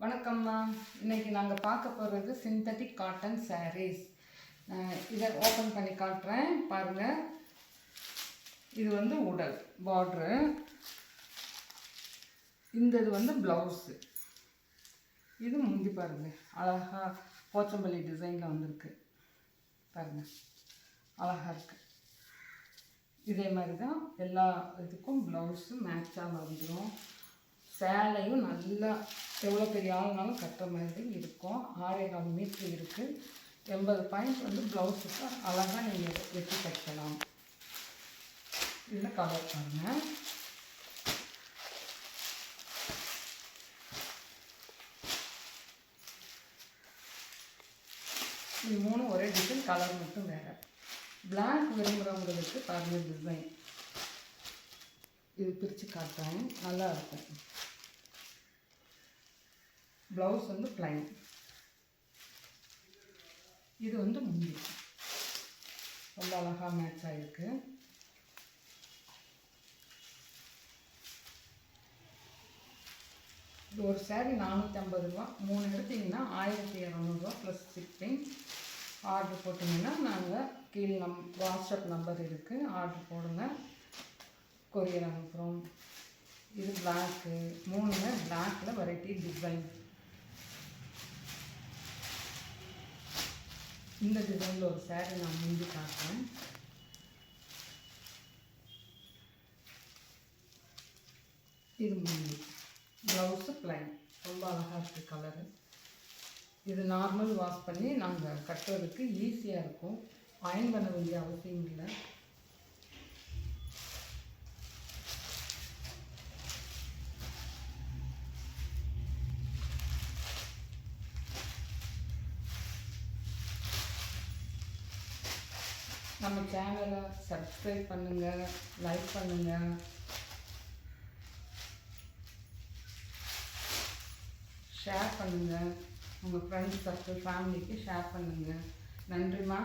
வணக்கம்மா. இன்றைக்கி நாங்கள் பார்க்க போகிறது சிந்தட்டிக் காட்டன் சாரீஸ். இதை ஓப்பன் பண்ணி காட்டுறேன் பாருங்கள். இது வந்து உடல் பார்ட்ரு, இந்த இது வந்து ப்ளவுஸு, இது முந்தி பாருங்கள். அழகாக போச்சம்பள்ளி டிசைனில் வந்திருக்கு பாருங்கள், அழகாக இருக்குது. இதே மாதிரி தான் எல்லா இதுக்கும் ப்ளவுஸு மேட்சாக வந்துடும். சேலையும் நல்லா எவ்வளோ பெரிய ஆளுனாலும் கட்டுற மாதிரி இருக்கும். 6.25 மீட்ரு இருக்குது. 80 பாயிண்ட் வந்து ப்ளவுஸுக்கு அழகாக நீங்கள் வெட்டி தைக்கலாம். இதில் கலர் பாருங்கள். இது 3 ஒரே டிசைன், கலர் மட்டும் வேறு. பிளாக் விரும்புகிறவங்களுக்கு பாருங்கள் டிசைன். இது பிரித்து காட்டுறேன், நல்லா இருக்கும். ப்ளவுஸ் வந்து ப்ளைன், இது வந்து முந்தி ரொம்ப அழகாக மேட்ச் ஆகிருக்கு. இது ஒரு சாரீ 450 ரூபா. 3 எடுத்திங்கன்னா 1200 ப்ளஸ் ஷிப்பிங். ஆர்டர் போட்டிங்கன்னா நாங்கள் கீழே வாட்ஸ்அப் நம்பர் இருக்குது, ஆர்டர் போடுங்க, கொரியர் அனுப்புகிறோம். இது பிளாக்கு, 3 பிளாக்கில் வெரைட்டி டிசைன். இந்த டிசைனில் ஒரு சாரீ நான் முந்தி காட்டுறேன். இது முந்தி, ப்ளவுஸு ப்ளைன், ரொம்ப அழகாக இருக்குது கலரு. இது நார்மல் வாஷ் பண்ணி நாங்கள் கட்டுறதுக்கு ஈஸியாக இருக்கும். அயர்ன் பண்ண வேண்டிய அவசியம் இல்லை. நம்ம சேனலை சப்ஸ்கிரைப் பண்ணுங்கள், லைக் பண்ணுங்கள், ஷேர் பண்ணுங்கள். உங்கள் ஃப்ரெண்ட்ஸ் சர்க்கிள் ஃபேமிலிக்கு ஷேர் பண்ணுங்கள். நன்றிம்மா.